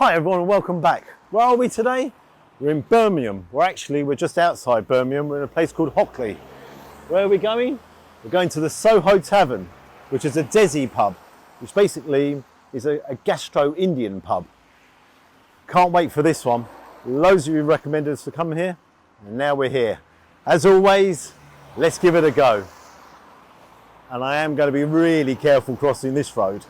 Hi everyone and welcome back. Where are we today? We're in Birmingham. We're just outside Birmingham. We're in a place called Hockley. Where are we going? We're going to the Soho Tavern, which is a Desi Pub, which basically is a gastro Indian pub. Can't wait for this one. Loads of you recommended us to come here, and now we're here. As always, let's give it a go. And I am going to be really careful crossing this road.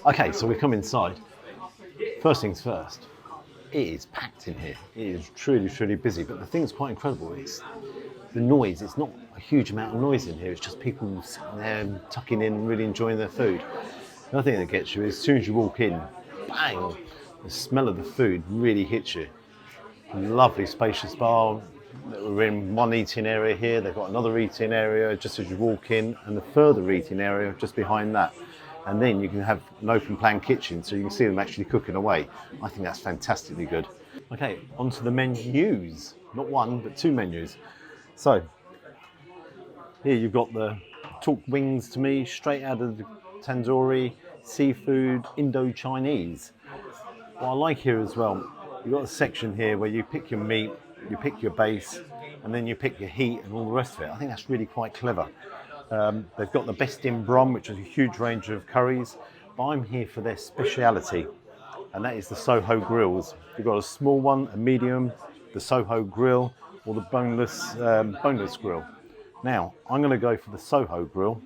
Okay, so we come inside. First things first, it is packed in here. It is truly busy, but the thing's quite incredible. It's the noise. It's not a huge amount of noise in here. It's just people sitting there tucking in and really enjoying their food. Another thing that gets you is as soon as you walk in, bang, the smell of the food really hits you. Lovely spacious bar. We're in one eating area here. They've got another eating area just as you walk in, and the further eating area just behind that. And then you can have an open plan kitchen so you can see them actually cooking away. I think that's fantastically good. Okay, on to the menus. Not one, but two menus. So, here you've got the talk wings to me, straight out of the tandoori, seafood, Indo-Chinese. What I like here as well, you've got a section here where you pick your meat, you pick your base, and then you pick your heat and all the rest of it. I think that's really quite clever. They've got the best in Brom, which is a huge range of curries, but I'm here for their speciality, and that is the Soho grills. You've got a small one, a medium, the Soho grill, or the boneless grill. Now, I'm going to go for the Soho grill,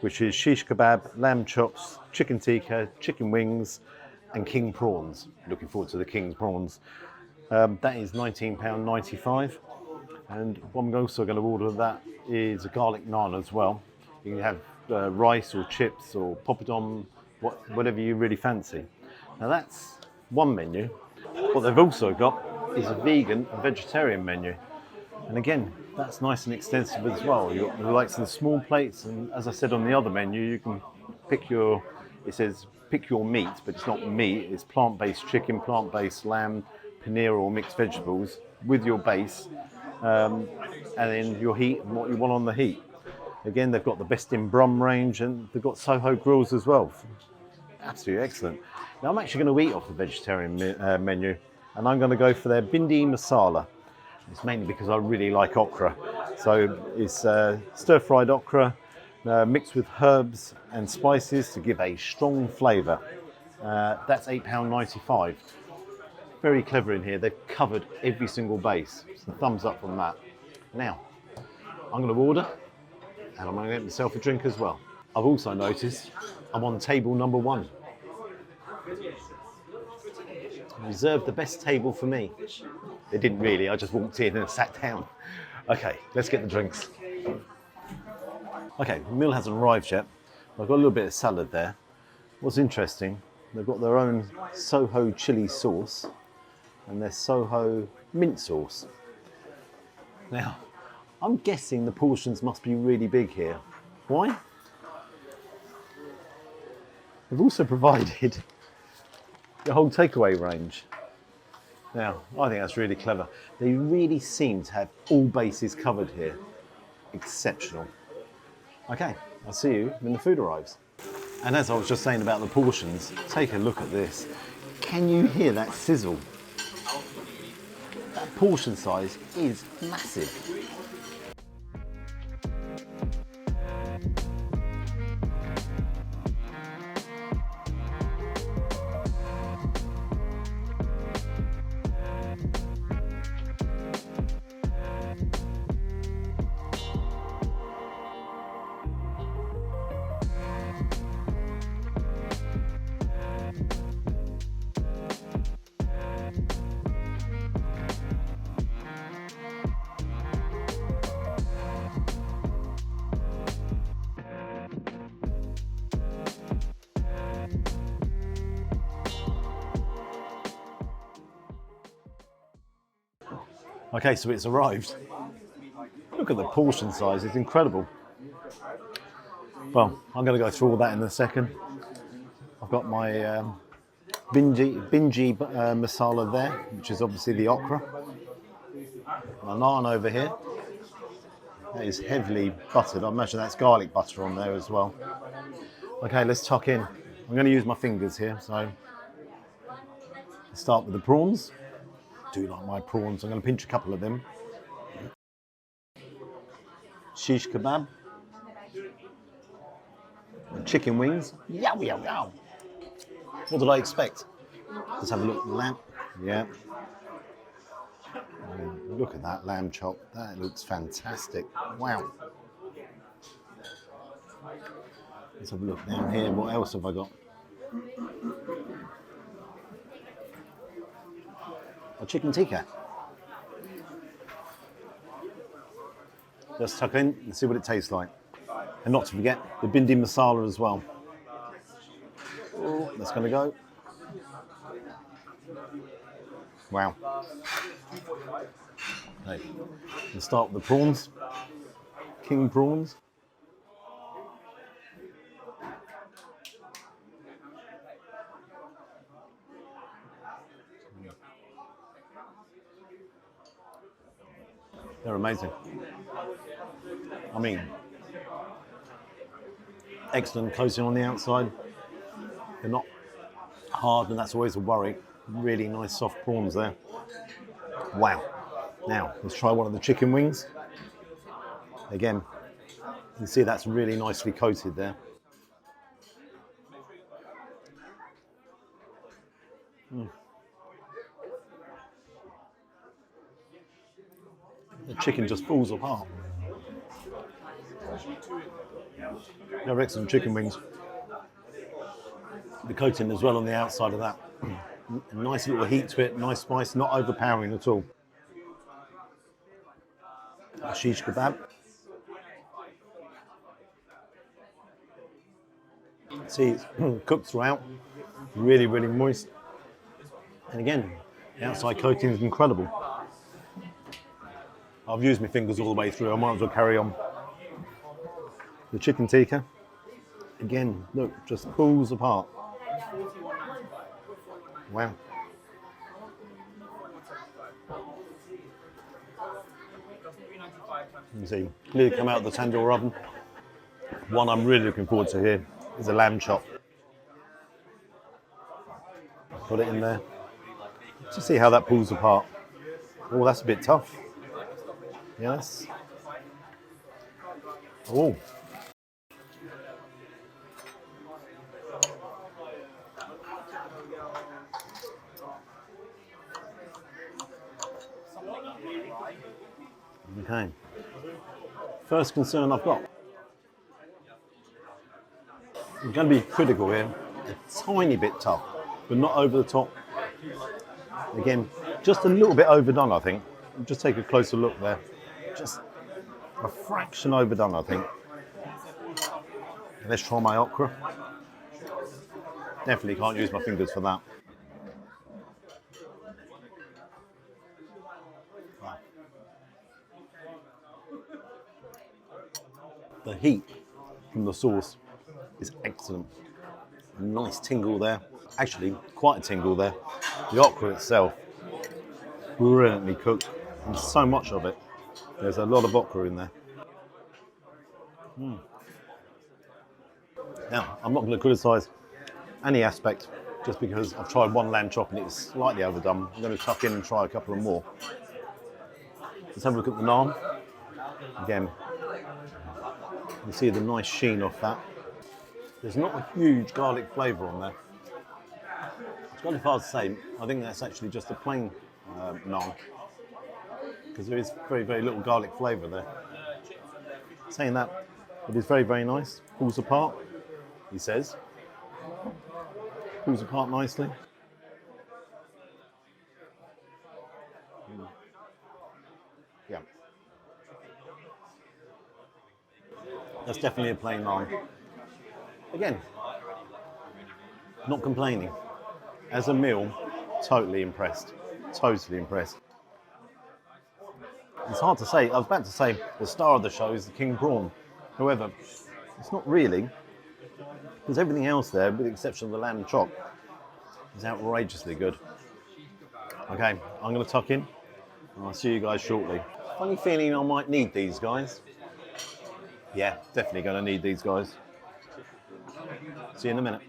which is shish kebab, lamb chops, chicken tikka, chicken wings, and king prawns. Looking forward to the king's prawns. That is £19.95. And what I'm also going to order that is a garlic naan as well. You can have rice or chips or poppadom, whatever you really fancy. Now that's one menu. What they've also got is a vegan and vegetarian menu. And again, that's nice and extensive as well. You've got the likes of the small plates, and as I said on the other menu, you can pick your, it says pick your meat, but it's not meat, it's plant-based chicken, plant-based lamb, paneer or mixed vegetables with your base. And then your heat and what you want on the heat. Again, they've got the best in Brum range, and they've got Soho grills as well. Absolutely excellent. Now I'm actually going to eat off the vegetarian menu, and I'm going to go for their bindi masala. It's mainly because I really like okra. So it's stir-fried okra mixed with herbs and spices to give a strong flavour. That's £8.95. Very clever in here. They've covered every single base. So thumbs up on that. Now, I'm going to order, and I'm going to get myself a drink as well. I've also noticed I'm on table number 1. Reserved the best table for me. They didn't really, I just walked in and sat down. Okay, let's get the drinks. Okay, the meal hasn't arrived yet. I've got a little bit of salad there. What's interesting, they've got their own Soho chili sauce and their Soho mint sauce. Now, I'm guessing the portions must be really big here. Why? They've also provided the whole takeaway range. Now, I think that's really clever. They really seem to have all bases covered here. Exceptional. Okay, I'll see you when the food arrives. And as I was just saying about the portions, take a look at this. Can you hear that sizzle? That portion size is massive. Okay, so it's arrived. Look at the portion size, it's incredible. Well, I'm going to go through all that in a second. I've got my binji masala there, which is obviously the okra. My naan over here. That is heavily buttered. I imagine that's garlic butter on there as well. Okay, let's tuck in. I'm going to use my fingers here, so let's start with the prawns. Do like my prawns. I'm going to pinch a couple of them. Shish kebab. Chicken wings. Yow, yow, yow. What did I expect? Let's have a look at the lamb. Yeah. Look at that lamb chop. That looks fantastic. Wow. Let's have a look down here. What else have I got? A chicken tikka. Let's tuck in and see what it tastes like. And not to forget the bindi masala as well. Oh, that's going to go. Wow. Okay, let's start with the prawns. King prawns. They're amazing. I mean, excellent coating on the outside. They're not hard, and that's always a worry. Really nice soft prawns there. Wow. Now, let's try one of the chicken wings. Again, you can see that's really nicely coated there. The chicken just falls apart. They're excellent chicken wings. The coating as well on the outside of that. A nice little heat to it, nice spice, not overpowering at all. A shish kebab. See, it's cooked throughout, really, really moist. And again, the outside coating is incredible. I've used my fingers all the way through, I might as well carry on. The chicken tikka, again, look, just pulls apart. Wow. You can see, clearly come out of the tandoor oven. One I'm really looking forward to here is a lamb chop. Put it in there. Just see how that pulls apart. Oh, that's a bit tough. Yes. Oh. Okay. First concern I've got. I'm going to be critical here. A tiny bit tough, but not over the top. Again, just a little bit overdone, I think. Just take a closer look there. Just a fraction overdone, I think. Let's try my okra. Definitely can't use my fingers for that. The heat from the sauce is excellent. A nice tingle there. Actually, quite a tingle there. The okra itself, brilliantly cooked. And so much of it. There's a lot of okra in there. Now, I'm not going to criticise any aspect just because I've tried one lamb chop and it was slightly overdone. I'm going to tuck in and try a couple of more. Let's have a look at the naan. Again, you see the nice sheen off that. There's not a huge garlic flavour on there. It's kind of hard to say. I think that's actually just a plain naan because there is very, very little garlic flavour there. Saying that, it is very, very nice. Pulls apart, he says. Pulls apart nicely. Yeah. That's definitely a plain naan. Again, not complaining. As a meal, totally impressed. Totally impressed. It's hard to say. I was about to say the star of the show is the king prawn. However, it's not really, because everything else there, with the exception of the lamb chop, is outrageously good. Okay, I'm going to tuck in, and I'll see you guys shortly. Funny feeling I might need these guys. Yeah, definitely going to need these guys. See you in a minute.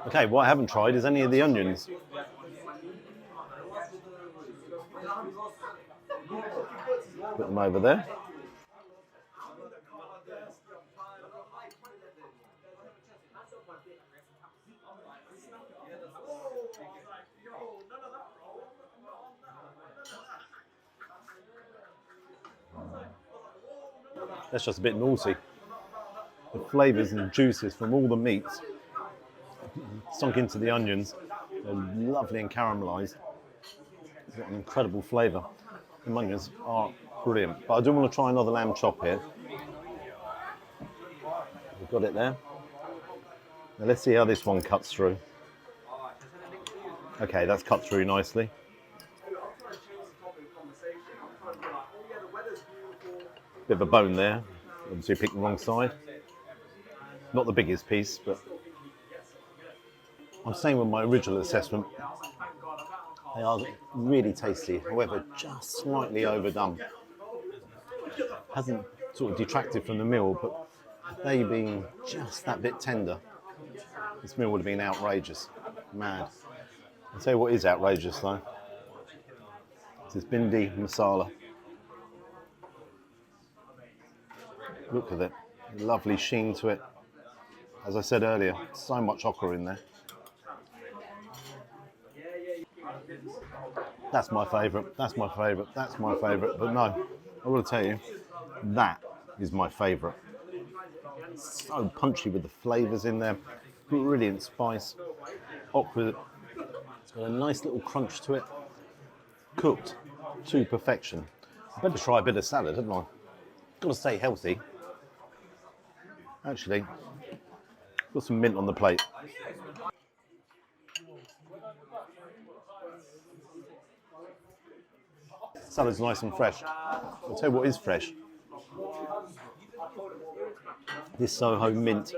Okay, what I haven't tried is any of the onions. Put them over there. That's just a bit naughty. The flavours and juices from all the meats sunk into the onions. They're lovely and caramelised. It's got an incredible flavour. The onions are brilliant. But I do want to try another lamb chop here. We've got it there. Now let's see how this one cuts through. Okay, that's cut through nicely. Bit of a bone there. Obviously picked the wrong side. Not the biggest piece, but I'm saying with my original assessment, they are really tasty, however, just slightly overdone. Hasn't sort of detracted from the meal, but they being just that bit tender, this meal would have been outrageous. Mad. I'll tell you what is outrageous though. It's this bindi masala. Look at it. Lovely sheen to it. As I said earlier, so much okra in there. That's my favourite, that's my favourite, that's my favourite. But no, I will tell you, that is my favourite. So punchy with the flavours in there. Brilliant spice. Okra, it's got a nice little crunch to it. Cooked to perfection. I better try a bit of salad, haven't I? Got to stay healthy. Actually, got some mint on the plate. Salad's nice and fresh. I'll tell you what is fresh. This Soho mint.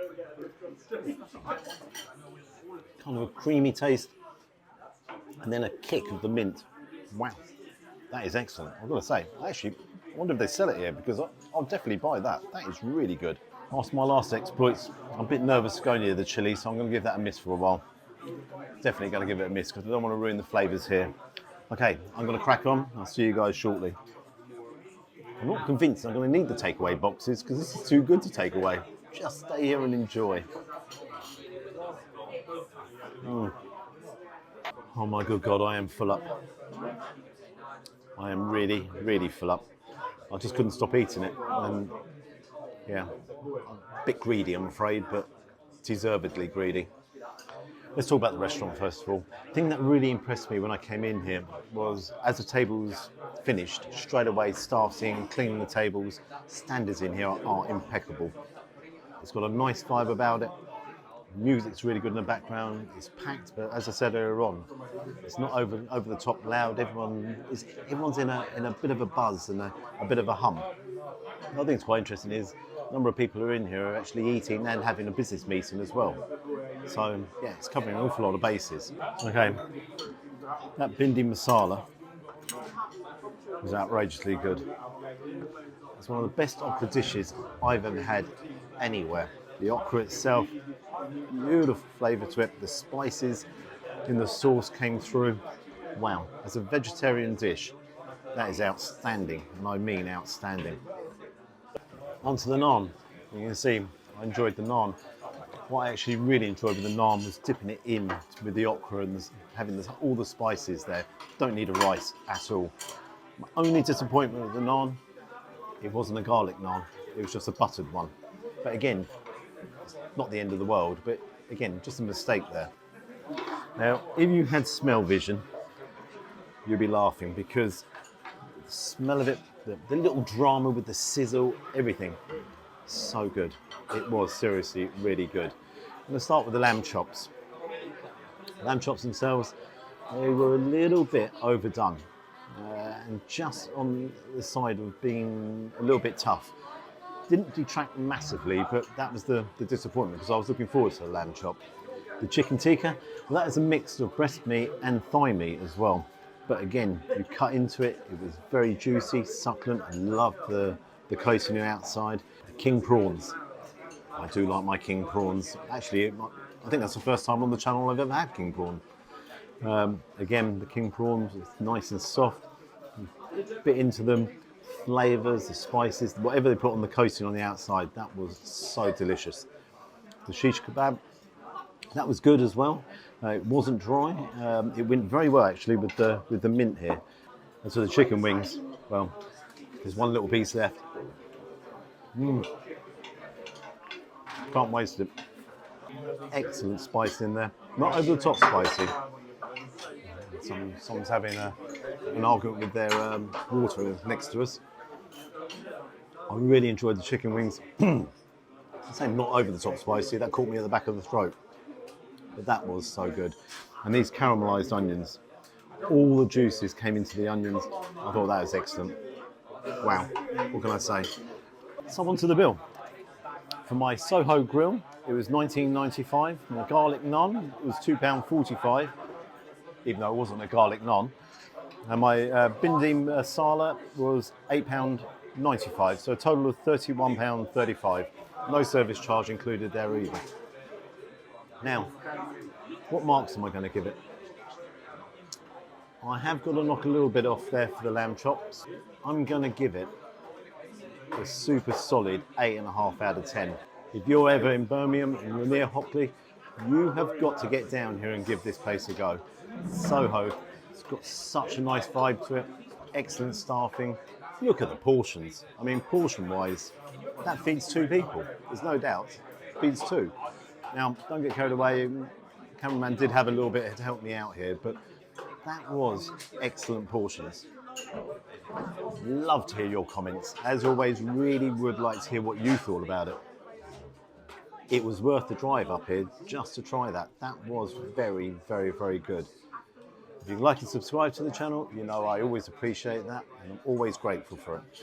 Kind of a creamy taste. And then a kick of the mint. Wow, that is excellent. I've got to say, actually, I wonder if they sell it here because I'll definitely buy that. That is really good. After my last exploits, I'm a bit nervous to go near the chilli, so I'm going to give that a miss for a while. Definitely going to give it a miss because I don't want to ruin the flavours here. Okay, I'm going to crack on. I'll see you guys shortly. I'm not convinced I'm going to need the takeaway boxes because this is too good to take away. Just stay here and enjoy. Oh my good God, I am full up. I am really, really full up. I just couldn't stop eating it. And yeah, a bit greedy, I'm afraid, but deservedly greedy. Let's talk about the restaurant first of all. The thing that really impressed me when I came in here was as the tables finished, straight away staff's in, cleaning the tables. Standards in here are impeccable. It's got a nice vibe about it. Music's really good in the background. It's packed, but as I said earlier on, it's not over the top loud. Everyone's in a bit of a buzz and a bit of a hum. Another thing that's quite interesting is the number of people who are in here are actually eating and having a business meeting as well. So yeah, it's covering an awful lot of bases. Okay, that bindi masala was outrageously good. It's one of the best okra dishes I've ever had anywhere. The okra itself, beautiful flavour to it. The spices in the sauce came through. Wow, as a vegetarian dish, that is outstanding, and I mean outstanding. Onto the naan. You can see I enjoyed the naan. What I actually really enjoyed with the naan was dipping it in with the okra and having all the spices there. Don't need a rice at all. My only disappointment with the naan, it wasn't a garlic naan. It was just a buttered one. But again, Not the end of the world, but again, just a mistake there. Now, if you had smell vision, you'd be laughing because the smell of it, the little drama with the sizzle, everything, so good. It was seriously really good. I'm going to start with the lamb chops. Lamb chops themselves, they were a little bit overdone and just on the side of being a little bit tough. Didn't detract massively, but that was the disappointment because I was looking forward to the lamb chop. The chicken tikka, well, that is a mix of breast meat and thigh meat as well. But again, you cut into it, it was very juicy, succulent. I loved the coating outside. The king prawns. I do like my king prawns. Actually, I think that's the first time on the channel I've ever had king prawn. Again, the king prawns, it's nice and soft. Bit into them, flavours, the spices, whatever they put on the coating on the outside, that was so delicious. The shish kebab, that was good as well. It wasn't dry. It went very well actually with the mint here. And so the chicken wings, well, there's one little piece left. Can't waste it. Excellent spice in there. Not over the top spicy. Someone's having an argument with their water next to us. I really enjoyed the chicken wings. I'm saying not over the top spicy, that caught me at the back of the throat. But that was so good. And these caramelised onions, all the juices came into the onions. I thought that was excellent. Wow, what can I say? So on to the bill. For my Soho grill, it was $19.95. My garlic naan, it was £2.45, even though it wasn't a garlic naan. And my bindi masala was £8.95, so a total of £31.35. No service charge included there either. Now, what marks am I going to give it? I have got to knock a little bit off there for the lamb chops. I'm going to give it a super solid 8.5 out of 10. If you're ever in Birmingham and you're near Hockley, you have got to get down here and give this place a go. Soho, it's got such a nice vibe to it, excellent staffing. Look at the portions. I mean, portion-wise, that feeds 2 people. There's no doubt, it feeds 2. Now, don't get carried away. Cameraman did have a little bit to help me out here, but that was excellent portions. Love to hear your comments. As always, really would like to hear what you thought about it. It was worth the drive up here just to try that. That was very, very, very good. If you'd like to subscribe to the channel, you know I always appreciate that and I'm always grateful for it.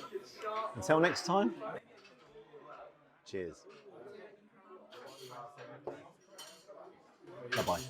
Until next time, cheers. Bye-bye.